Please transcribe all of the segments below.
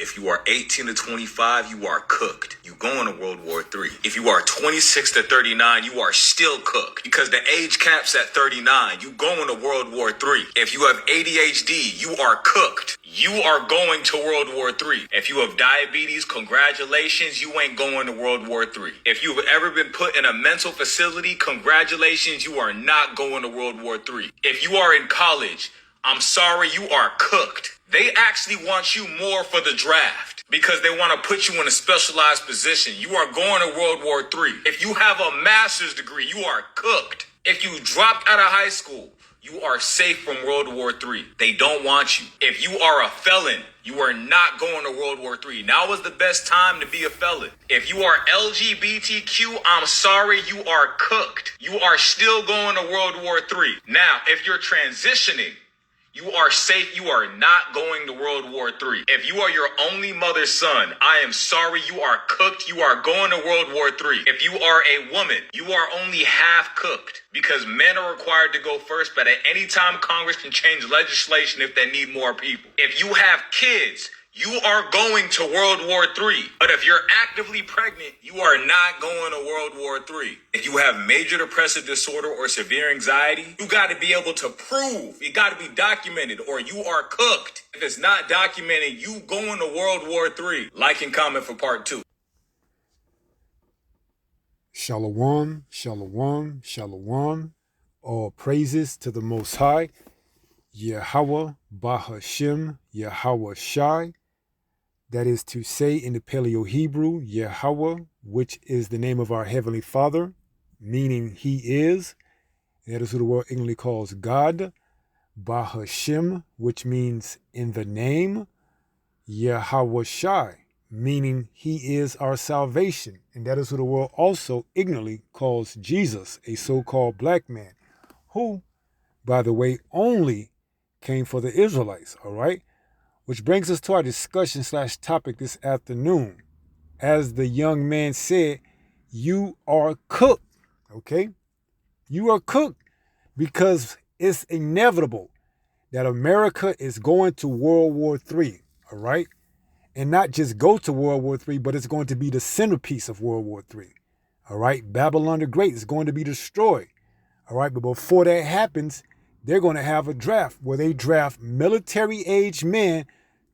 If you are 18 to 25, you are cooked. You going to World War III. If you are 26 to 39, you are still cooked because the age cap's at 39. You going to World War III. If you have ADHD, you are cooked. You are going to World War III. If you have diabetes, congratulations, you ain't going to World War III. If you've ever been put in a mental facility, congratulations, you are not going to World War III. If you are in college, I'm sorry, you are cooked. They actually want you more for the draft because they want to put you in a specialized position. You are going to World War III. If you have a master's degree, you are cooked. If you dropped out of high school, you are safe from World War III. They don't want you. If you are a felon, you are not going to World War III. Now is the best time to be a felon. If you are LGBTQ, I'm sorry, you are cooked. You are still going to World War III. Now, if you're transitioning, you are safe. You are not going to World War III. If you are your only mother's son, I am sorry, you are cooked. You are going to World War III. If you are a woman, you are only half cooked because men are required to go first, but at any time, Congress can change legislation if they need more people. If you have kids, you are going to World War III. But if you're actively pregnant, you are not going to World War III. If you have major depressive disorder or severe anxiety, you got to be able to prove, it got to be documented, or you are cooked. If it's not documented, you going to World War III. Like and comment for part 2. Shalom, shalom, shalom. All praises to the Most High, Yahweh, Bahashem, Yahweh Shai. That is to say in the Paleo Hebrew, Yahweh, which is the name of our Heavenly Father, meaning He is. That is what the world English calls God. Bahashem, which means in the name. Yahweh Shai, meaning He is our salvation. And that is what the world also ignorantly calls Jesus, a so-called black man, who, by the way, only came for the Israelites, all right? Which brings us to our discussion / topic this afternoon. As the young man said, you are cooked, okay? You are cooked because it's inevitable that America is going to World War III, all right? And not just go to World War III, but it's going to be the centerpiece of World War III, all right? Babylon the Great is going to be destroyed, all right? But before that happens, they're going to have a draft where they draft military-age men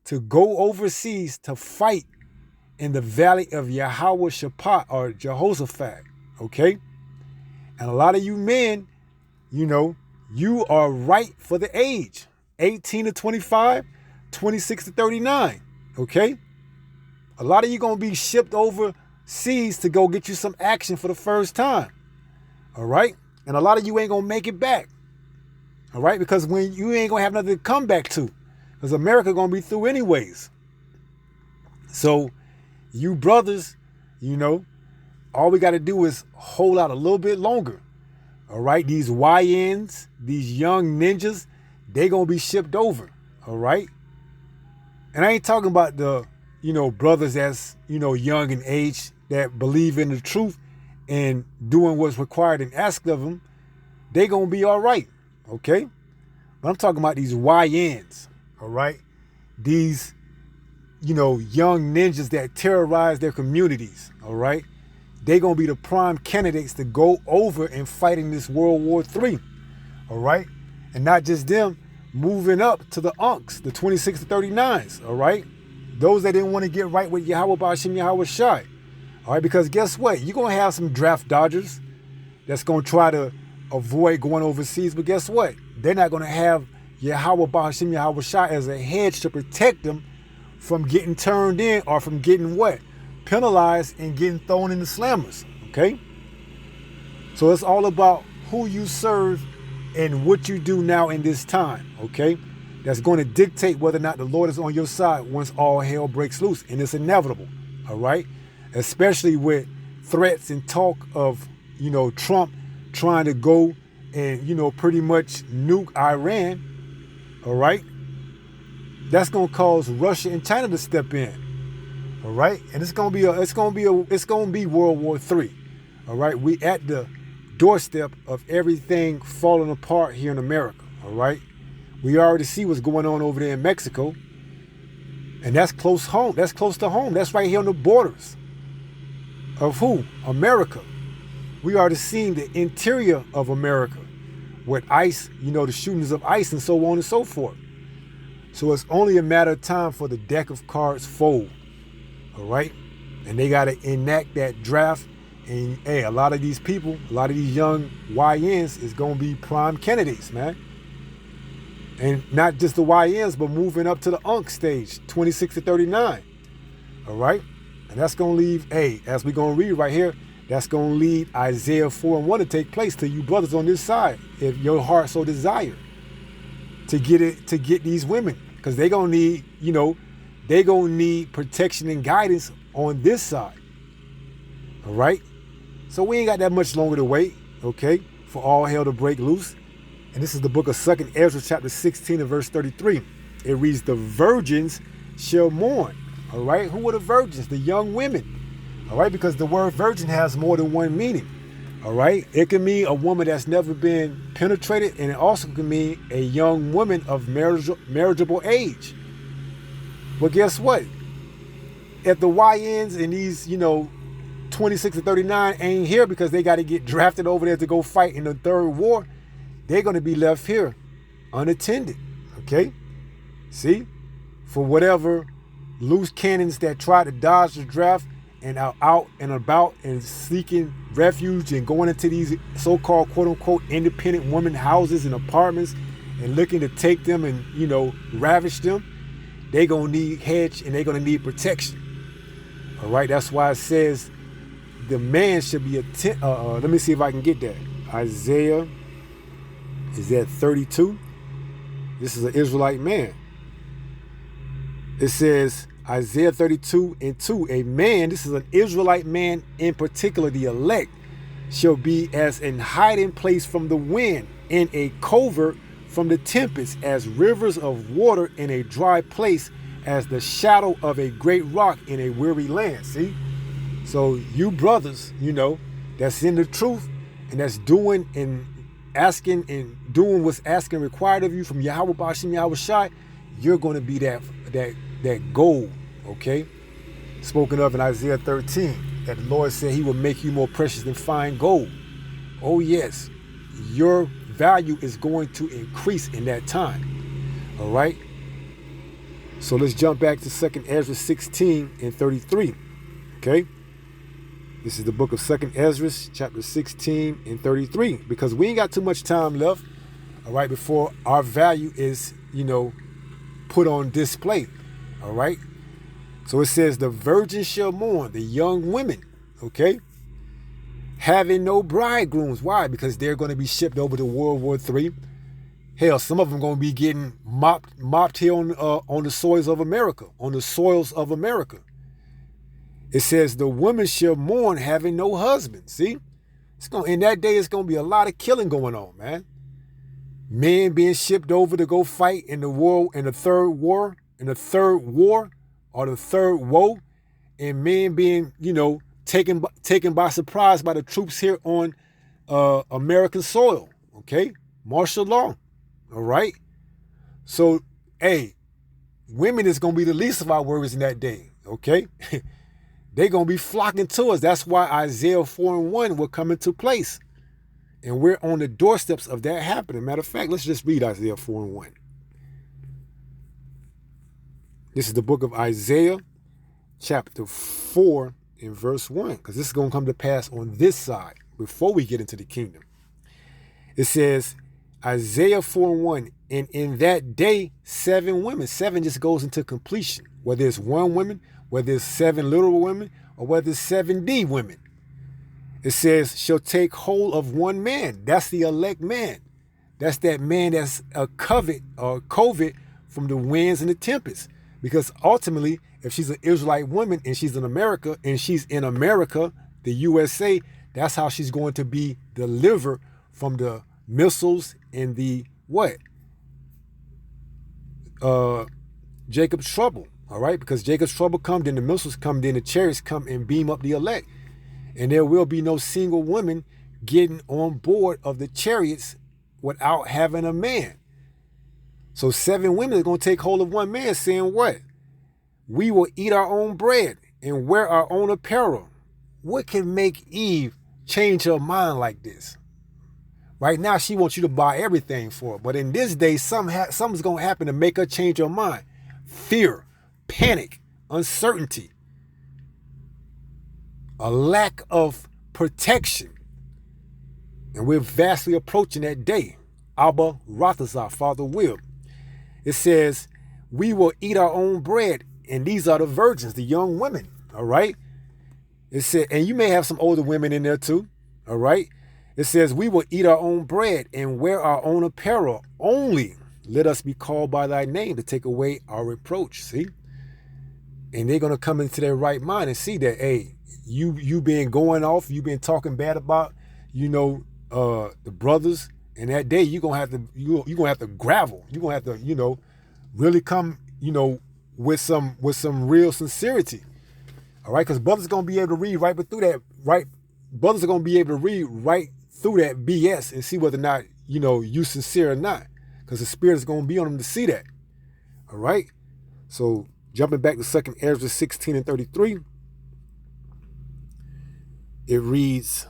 to go overseas to fight in the valley of Yahweh Shaphat or Jehoshaphat, okay? And a lot of you men, you are right for the age, 18 to 25, 26 to 39, okay? A lot of you going to be shipped overseas to go get you some action for the first time, all right? And a lot of you ain't going to make it back, all right? Because when you ain't going to have nothing to come back to, because America going to be through anyways. So you brothers, all we got to do is hold out a little bit longer. All right. These YNs, these young ninjas, they going to be shipped over. All right. And I ain't talking about the, brothers that's, young in age that believe in the truth and doing what's required and asked of them. They going to be all right. Okay. But I'm talking about these YNs. All right. These, young ninjas that terrorize their communities. All right. They're going to be the prime candidates to go over and fight in this World War III. All right. And not just them, moving up to the unks, the 26 to 39s. All right. Those that didn't want to get right with Yahweh Ba'ashem Yahweh Shai. All right. Because guess what? You're going to have some draft dodgers that's going to try to avoid going overseas. But guess what? They're not going to have Yahweh Ba'ashem Yahweh Shai as a hedge to protect them from getting turned in or from getting what? Penalized and getting thrown in the slammers, okay? So it's all about who you serve and what you do now in this time, okay? That's going to dictate whether or not the Lord is on your side once all hell breaks loose, and it's inevitable, all right? Especially with threats and talk of, Trump trying to go and, pretty much nuke Iran, all right? That's going to cause Russia and China to step in. All right. And it's going to be World War III. All right. We at the doorstep of everything falling apart here in America. All right. We already see what's going on over there in Mexico. And that's close home. That's close to home. That's right here on the borders of who? America. We are seeing the interior of America with ICE, the shootings of ICE and so on and so forth. So it's only a matter of time for the deck of cards fold. All right? And they got to enact that draft. And hey, a lot of these people, a lot of these young YNs is going to be prime candidates, man. And not just the YNs, but moving up to the UNC stage, 26 to 39. All right? And that's going to leave, as we're going to read right here, that's going to lead Isaiah 4:1 to take place to you brothers on this side, if your heart so desire, to get these women. Because they're going to need, they're going to need protection and guidance on this side. All right? So we ain't got that much longer to wait, okay, for all hell to break loose. And this is the book of 2nd Ezra, chapter 16 and verse 33. It reads, the virgins shall mourn. All right? Who are the virgins? The young women. All right? Because the word virgin has more than one meaning. All right? It can mean a woman that's never been penetrated, and it also can mean a young woman of marriageable age. But guess what? If the YNs and these, 26 to 39 ain't here because they got to get drafted over there to go fight in the third war, they're going to be left here unattended, okay? See? For whatever loose cannons that try to dodge the draft and are out and about and seeking refuge and going into these so-called quote-unquote independent women houses and apartments and looking to take them and, ravish them, they're going to need hedge and they're going to need protection. All right? That's why it says the man should be let me see if I can get that. Isaiah is at 32. This is an Israelite man. It says, Isaiah 32:2, a man, this is an Israelite man in particular, the elect, shall be as an hiding place from the wind, in a covert from the tempest, as rivers of water in a dry place, as the shadow of a great rock in a weary land. See? So you brothers, that's in the truth and that's doing and asking and doing what's asking required of you from Yahweh Bashim Yahweh Shai, you're going to be that gold, okay? Spoken of in Isaiah 13, that the Lord said he will make you more precious than fine gold. Oh yes, your value is going to increase in that time, all right? So let's jump back to 2nd Ezra 16 and 33, okay? This is the book of 2nd Ezra, chapter 16 and 33, because we ain't got too much time left, all right, before our value is, put on display, all right? So it says, the virgin shall mourn, the young women, okay, having no bridegrooms. Why? Because they're going to be shipped over to World War III. Hell, some of them going to be getting mopped here on the soils of America, It says, the women shall mourn having no husband. See? In that day, it's going to be a lot of killing going on, man. Men being shipped over to go fight in the third war, or the third woe, and men being, taken by surprise by the troops here on American soil, okay? Martial law, all right? So, women is going to be the least of our worries in that day, okay? They're going to be flocking to us. That's why Isaiah 4:1 will come into place. And we're on the doorsteps of that happening. Matter of fact, let's just read Isaiah 4:1. This is the book of Isaiah, chapter 4 and verse 1, because this is going to come to pass on this side before we get into the kingdom. It says, Isaiah 4:1, and in that day, 7 women. 7 just goes into completion, whether it's 1 woman, whether it's 7 literal women, or whether it's 70 women. It says, shall take hold of 1 man. That's the elect man. That's that man that's a covert from the winds and the tempests. Because ultimately, if she's an Israelite woman and she's in America, the USA, that's how she's going to be delivered from the missiles and the Jacob's trouble. All right, because Jacob's trouble come, then the missiles come, then the chariots come and beam up the elect. And there will be no single woman getting on board of the chariots without having a man. So 7 women are going to take hold of 1 man, saying what? We will eat our own bread and wear our own apparel. What can make Eve change her mind like this? Right now, she wants you to buy everything for her. But in this day, something's going to happen to make her change her mind. Fear, panic, uncertainty, a lack of protection. And we're vastly approaching that day. Abba Rathazah, Father will. It says, we will eat our own bread. And these are the virgins, the young women. All right. It said, and you may have some older women in there too. All right. It says, we will eat our own bread and wear our own apparel. Only let us be called by thy name to take away our reproach. See? And they're going to come into their right mind and see that, hey, you been going off, you been talking bad about, the brothers. And that day you're going to have to gravel. You're going to have to, really come, with some real sincerity. All right. Because brothers are going to be able to read right through that, right? Brothers are going to be able to read right through that BS and see whether or not, you sincere or not. Because the Spirit is going to be on them to see that. All right. So jumping back to 2 Ezra 16 and 33, it reads,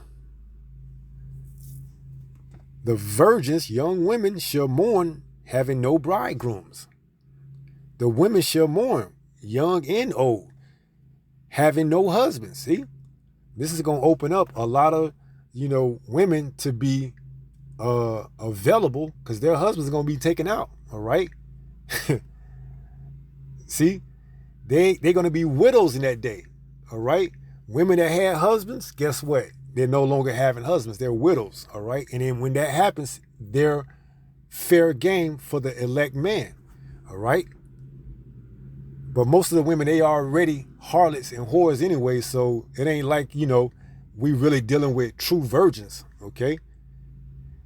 the virgins, young women, shall mourn, having no bridegrooms. The women shall mourn, young and old, having no husbands. See? This is going to open up a lot of, women to be available because their husbands are going to be taken out. All right. See, they're going to be widows in that day. All right. Women that had husbands, guess what? They're no longer having husbands. They're widows. All right. And then when that happens, they're fair game for the elect man. All right. But most of the women, they are already harlots and whores anyway. So it ain't like, we really dealing with true virgins. Okay.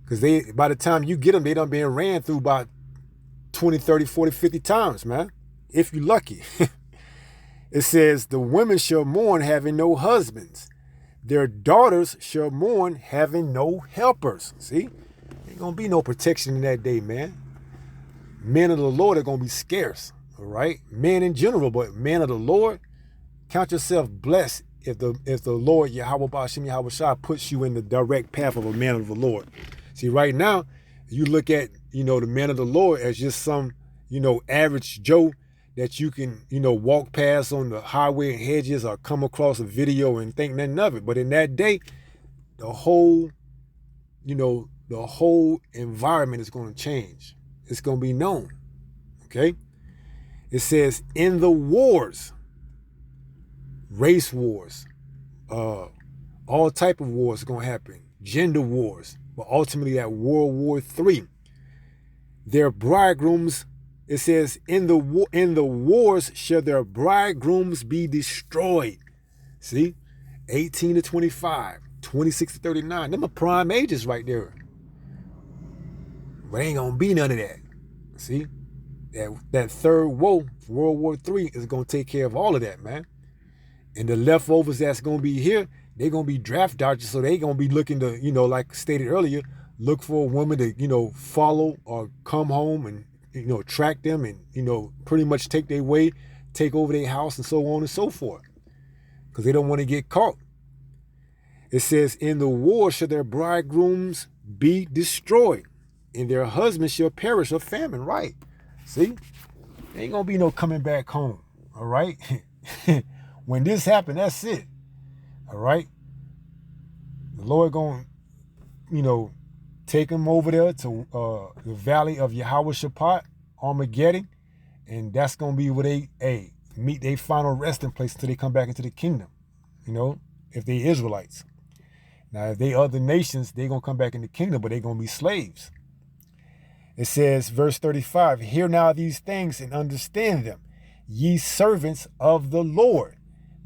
Because by the time you get them, they done been ran through about 20, 30, 40, 50 times, man. If you're lucky. It says, the women shall mourn having no husbands. Their daughters shall mourn having no helpers. See? Ain't going to be no protection in that day, man. Men of the Lord are going to be scarce. All right? Men in general, but men of the Lord, count yourself blessed if the Lord, Yahweh Ba'ashem Yahweh Shah, puts you in the direct path of a man of the Lord. See, right now, you look at, the man of the Lord as just some, average Joe that you can, walk past on the highway and hedges or come across a video and think nothing of it. But in that day, the whole environment is going to change. It's going to be known. Okay? It says, in the wars, race wars, all type of wars are going to happen. Gender wars. But ultimately at World War III, their bridegrooms, it says, in the wars shall their bridegrooms be destroyed. See? 18 to 25, 26 to 39. Them are prime ages right there. But ain't going to be none of that. See? That third woe, World War III, is going to take care of all of that, man. And the leftovers that's going to be here, they're going to be draft dodgers, so they're going to be looking to, like stated earlier, look for a woman to, follow or come home and, track them and, pretty much take their way, take over their house and so on and so forth. Because they don't want to get caught. It says, in the war shall their bridegrooms be destroyed, and their husbands shall perish of famine. Right. See? Ain't going to be no coming back home. All right? When this happened, that's it. All right? The Lord going to, take them over there to the valley of Yahweh Shaphat, Armageddon, and that's going to be where they meet their final resting place until they come back into the kingdom, if they Israelites. Now, if they other nations, they're going to come back in the kingdom, but they're going to be slaves. It says, verse 35, hear now these things and understand them, ye servants of the Lord.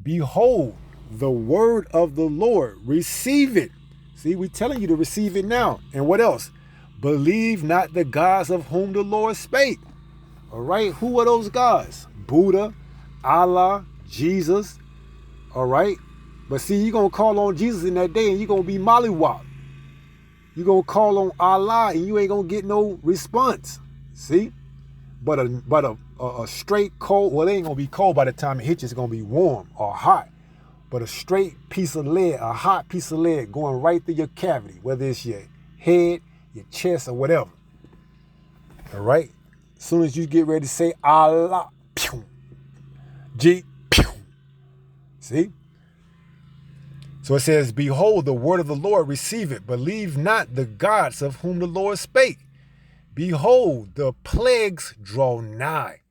Behold, the word of the Lord, receive it. See, we're telling you to receive it now. And what else? Believe not the gods of whom the Lord spake. All right, who are those gods? Buddha, Allah, Jesus. All right, but see, you're going to call on Jesus in that day and you're going to be mollywop. You're going to call on Allah and you ain't going to get no response. See, but a straight cold, well, it ain't gonna be cold by the time it hits you, it's gonna be warm or hot. But a straight piece of lead, a hot piece of lead going right through your cavity, whether it's your head, your chest, or whatever. All right? As soon as you get ready to say Allah, pew, G, pew. See? So it says, behold, the word of the Lord, receive it. Believe not the gods of whom the Lord spake. Behold, the plagues draw nigh.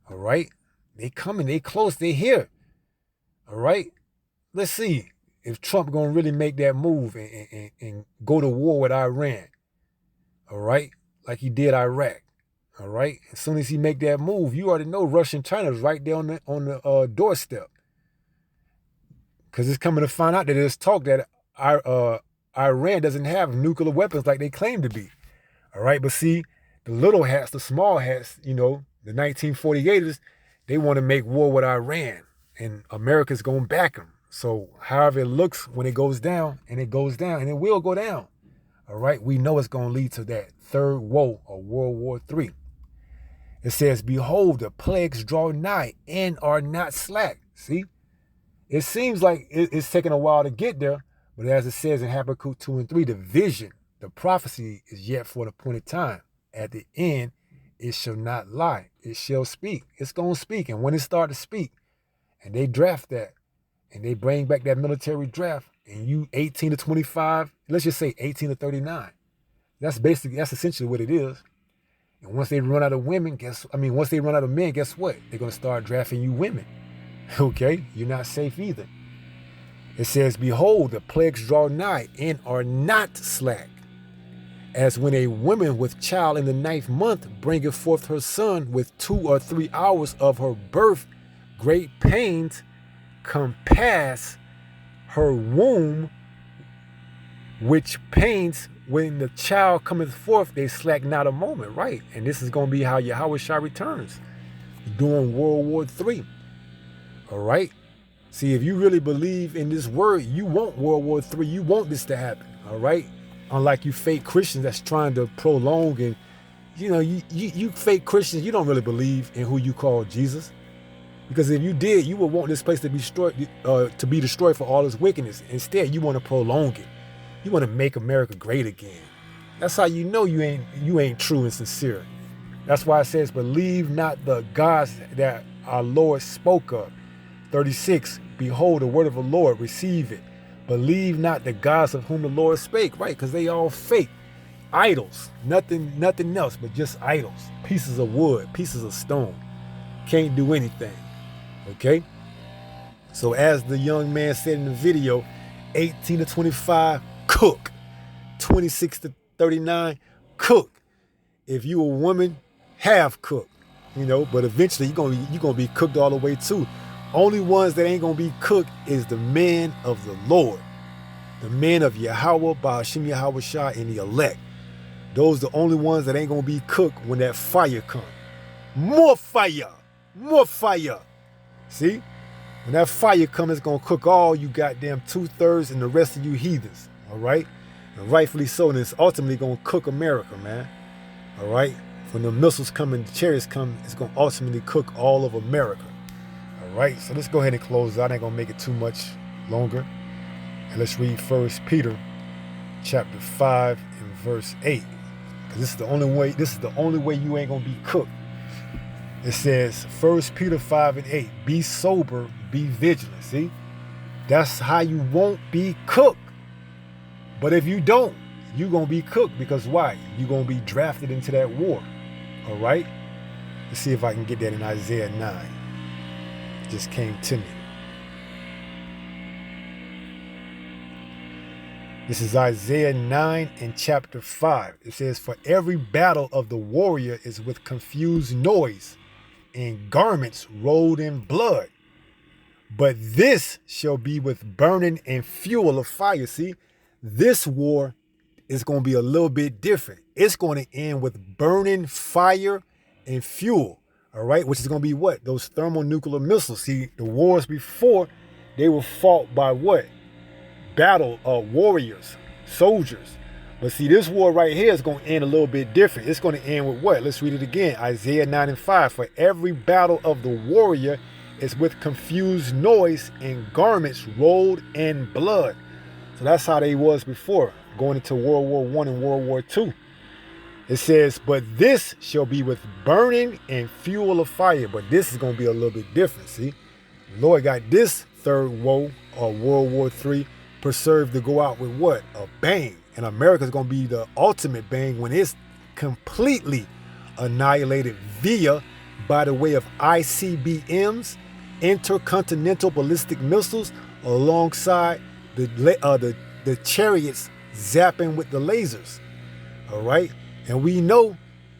All right? They coming, they close, they here. All right? Let's see if Trump going to really make that move and go to war with Iran. All right? Like he did Iraq. All right? As soon as he make that move, you already know Russia and China is right there on the doorstep. Because it's coming to find out that there's talk that Iran doesn't have nuclear weapons like they claim to be. All right? But see, the little hats, the small hats, you know, the 1948ers, they want to make war with Iran. And America's going to back them. So however it looks when it goes down, and it goes down, and it will go down. All right? We know it's going to lead to that third woe or World War III. It says, behold, the plagues draw nigh and are not slack. See? It seems like it's taking a while to get there, but as it says in Habakkuk 2 and 3, the vision, the prophecy is yet for an appointed time. At the end, it shall not lie. It shall speak. It's going to speak. And when it starts to speak, and they draft that, and they bring back that military draft, and you 18 to 25, let's just say 18 to 39. That's essentially what it is. And once they run out of women, once they run out of men, guess what? They're going to start drafting you women. Okay? You're not safe either. It says, behold, the plagues draw nigh and are not slack. As when a woman with child in the 9th month bringeth forth her son with 2 or 3 hours of her birth, great pains compass her womb, which pains when the child cometh forth, they slack not a moment, right? And this is going to be how Yahushua returns during World War III. All right? See, if you really believe in this word, you want World War III. You want this to happen, all right? Unlike you fake Christians that's trying to prolong and, you know, you fake Christians, you don't really believe in who you call Jesus. Because if you did, you would want this place to be destroyed for all its wickedness. Instead, you want to prolong it. You want to make America great again. That's how you know you ain't true and sincere. That's why it says, believe not the gods that our Lord spoke of. 36, behold, the word of the Lord, receive it. Believe not the gods of whom the Lord spake, right? Because they all fake. Idols. Nothing else but just idols. Pieces of wood, pieces of stone. Can't do anything. Okay? So as the young man said in the video, 18 to 25, cook. 26 to 39, cook. If you a woman, half cook. You know, but eventually you're gonna be cooked all the way too. Only ones that ain't gonna be cooked is the men of the Lord. The men of Yahweh, Ba'ashim Yahushua, and the elect. Those are the only ones that ain't gonna be cooked when that fire comes. More fire! More fire! See? When that fire comes, it's gonna cook all you goddamn 2/3 and the rest of you heathens. Alright? And rightfully so, and it's ultimately gonna cook America, man. Alright? When the missiles come and the chariots come, it's gonna ultimately cook all of America. Alright, so let's go ahead and close out. I ain't gonna make it too much longer. And let's read 1 Peter chapter 5 and verse 8. Because this is the only way you ain't gonna be cooked. It says 1 Peter 5 and 8. Be sober, be vigilant. See? That's how you won't be cooked. But if you don't, you're gonna be cooked. Because why? You're gonna be drafted into that war. Alright? Let's see if I can get that in Isaiah 9. Just came to me. This is Isaiah 9 and chapter 5. It says, for every battle of the warrior is with confused noise and garments rolled in blood. But this shall be with burning and fuel of fire. See, this war is going to be a little bit different. It's going to end with burning fire and fuel. All right, which is going to be what? Those thermonuclear missiles. See, the wars before, they were fought by what? Battle warriors, soldiers. But see, this war right here is going to end a little bit different. It's going to end with what? Let's read it again. Isaiah 9 and 5. For every battle of the warrior is with confused noise and garments rolled in blood. So that's how they was before, going into World War I and World War II. It says, but this shall be with burning and fuel of fire. But this is going to be a little bit different, see? The Lord got this third woe, or World War III, preserved to go out with what? A bang. And America's going to be the ultimate bang when it's completely annihilated by the way of ICBMs, intercontinental ballistic missiles, alongside the chariots zapping with the lasers. All right? And we know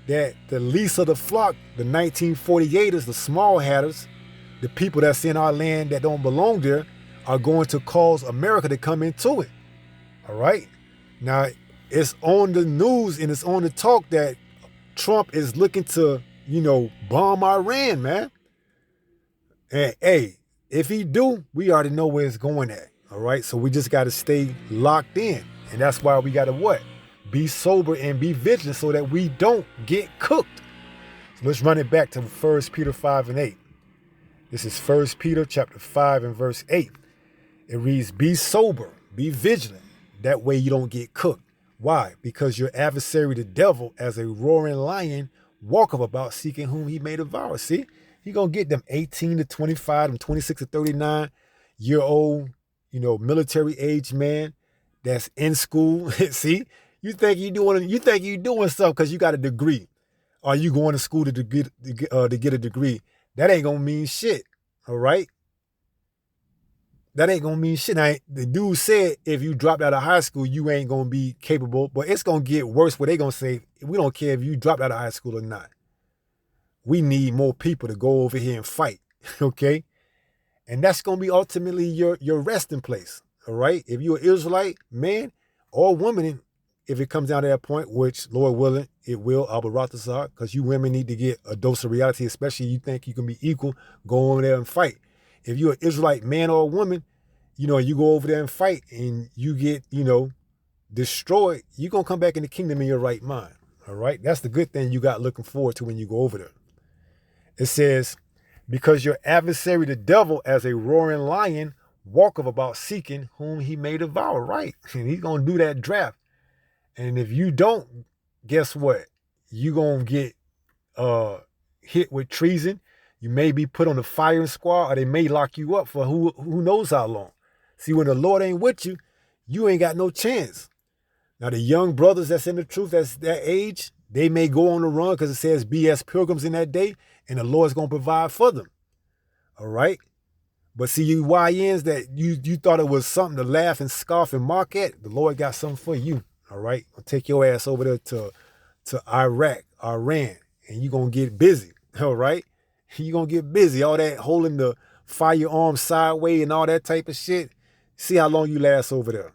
that the least of the flock, the 1948ers, the small hatters, the people that's in our land that don't belong there, are going to cause America to come into it. All right? Now, it's on the news and it's on the talk that Trump is looking to, bomb Iran, man. And hey, if he do, we already know where it's going at. All right? So we just got to stay locked in. And that's why we got to what? Be sober and be vigilant so that we don't get cooked. So let's run it back to 1 Peter 5 and 8. This is 1 Peter chapter 5 and verse 8. It reads, be sober, be vigilant. That way you don't get cooked. Why? Because your adversary, the devil, as a roaring lion, walketh about seeking whom he may devour. See? He going to get them 18 to 25, them 26 to 39 year old, military age man that's in school. See? You think you doing stuff because you got a degree. Or you going to school to get a degree. That ain't going to mean shit. All right? That ain't going to mean shit. Now, the dude said if you dropped out of high school, you ain't going to be capable. But it's going to get worse where they going to say, we don't care if you dropped out of high school or not. We need more people to go over here and fight. Okay? And that's going to be ultimately your resting place. All right? If you're an Israelite, man or woman, if it comes down to that point, which, Lord willing, it will, Abaratazar, because you women need to get a dose of reality, especially you think you can be equal, go over there and fight. If you're an Israelite man or a woman, you go over there and fight and you get, destroyed, you're going to come back in the kingdom in your right mind. All right? That's the good thing you got looking forward to when you go over there. It says, because your adversary, the devil, as a roaring lion, walketh about seeking whom he may devour. Right? And he's going to do that draft. And if you don't, guess what? You're going to get hit with treason. You may be put on the firing squad, or they may lock you up for who knows how long. See, when the Lord ain't with you, you ain't got no chance. Now, the young brothers that's in the truth, that's that age, they may go on the run because it says be as pilgrims in that day, and the Lord's going to provide for them. All right? But see, you YNs that you thought it was something to laugh and scoff and mock at, the Lord got something for you. All right? I'll take your ass over there to Iraq, Iran, and you're going to get busy. All right? You're going to get busy. All that holding the firearm sideways and all that type of shit. See how long you last over there.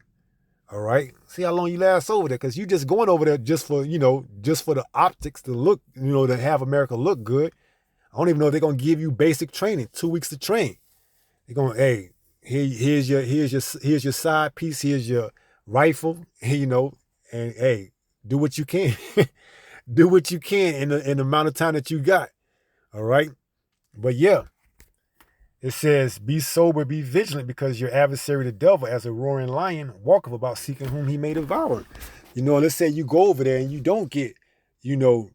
All right? See how long you last over there. Because you just going over there just for the optics to look, to have America look good. I don't even know if they're going to give you basic training, 2 weeks to train. They're going, hey, here's your side piece. Here's your rifle, and hey, do what you can. Do what you can in the amount of time that you got. All right? But yeah, it says, be sober, be vigilant, because your adversary, the devil, as a roaring lion, walketh about seeking whom he may devour. Let's say you go over there and you don't get,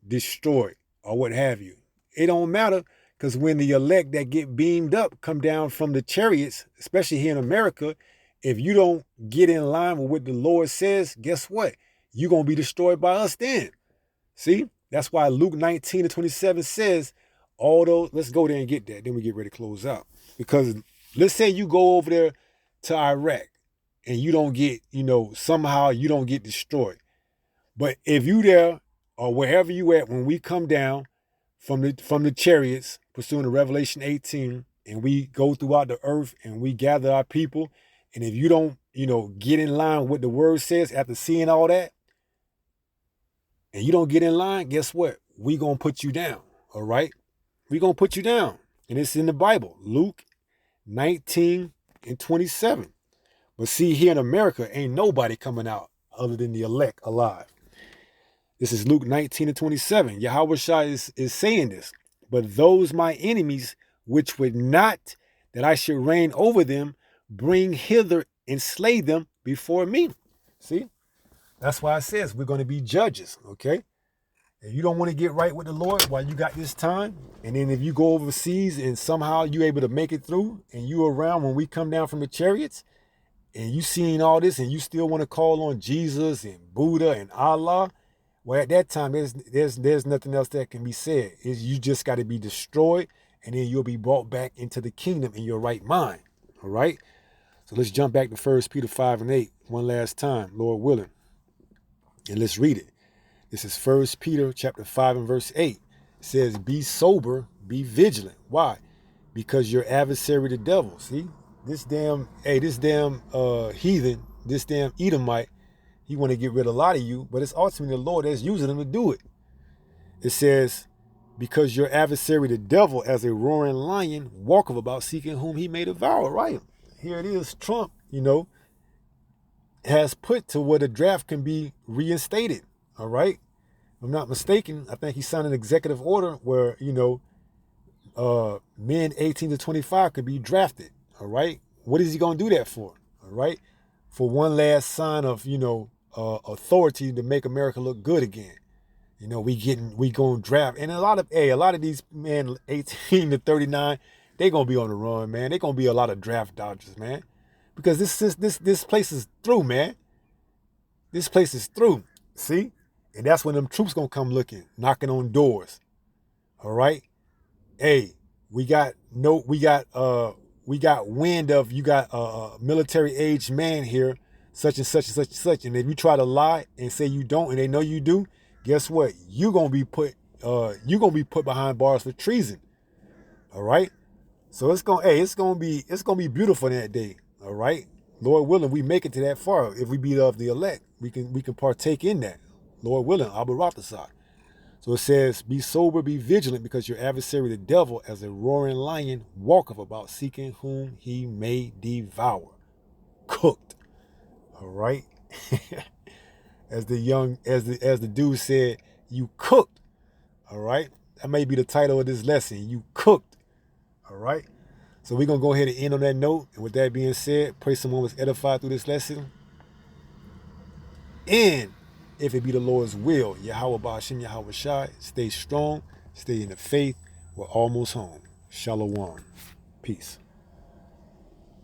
destroyed or what have you. It don't matter, because when the elect that get beamed up come down from the chariots, especially here in America, if you don't get in line with what the Lord says, guess what? You're going to be destroyed by us then. See? That's why Luke 19:27 says, although, let's go there and get that. Then we get ready to close out. Because let's say you go over there to Iraq and you don't get, somehow you don't get destroyed. But if you there or wherever you at, when we come down from the chariots, pursuing to Revelation 18, and we go throughout the earth and we gather our people, and if you don't, get in line with what the word says after seeing all that, and you don't get in line, guess what? We going to put you down, all right? We going to put you down. And it's in the Bible, Luke 19:27. But see, here in America, ain't nobody coming out other than the elect alive. This is Luke 19:27. Yahweh Shai is saying this. But those my enemies, which would not that I should reign over them, bring hither and slay them before me. See? That's why it says we're going to be judges, okay? If you don't want to get right with the Lord while you got this time, and then if you go overseas and somehow you're able to make it through, and you around when we come down from the chariots, and you seeing all this, and you still want to call on Jesus and Buddha and Allah, well, at that time, there's nothing else that can be said. You just got to be destroyed, and then you'll be brought back into the kingdom in your right mind, all right? So let's jump back to 1 Peter 5:8 one last time, Lord willing, and let's read it. This is 1 Peter chapter 5 and verse 8. It says, be sober, be vigilant. Why? Because your adversary, the devil, see? This damn heathen, this damn Edomite, he want to get rid of a lot of you, but it's ultimately the Lord that's using him to do it. It says, because your adversary, the devil, as a roaring lion, walketh about seeking whom he may devour. Right? Here it is, Trump, has put to where the draft can be reinstated. All right? If I'm not mistaken, I think he signed an executive order where, men 18 to 25 could be drafted. All right? What is he going to do that for? All right? For one last sign of, authority to make America look good again. We going to draft. And a lot of these men 18 to 39, they going to be on the run, man. They going to be a lot of draft dodgers, man. Because this place is through, man. This place is through. See? And that's when them troops going to come looking, knocking on doors. All right? Hey, we got wind of, you got a military age man here, such and such and such and such. And if you try to lie and say you don't and they know you do, guess what? You're gonna be put behind bars for treason. All right? So it's gonna be beautiful that day. All right? Lord willing, we make it to that far. If we be of the elect, we can partake in that. Lord willing, Abba Rathasai. So it says, be sober, be vigilant, because your adversary, the devil, as a roaring lion, walketh about seeking whom he may devour. Cooked. All right? As the dude said, you cooked. All right? That may be the title of this lesson. You cooked. All right? So we're going to go ahead and end on that note. And with that being said, pray someone was edified through this lesson. And if it be the Lord's will, Yahweh Ba'ashem, Yahweh Shai, stay strong, stay in the faith. We're almost home. Shalom. Peace.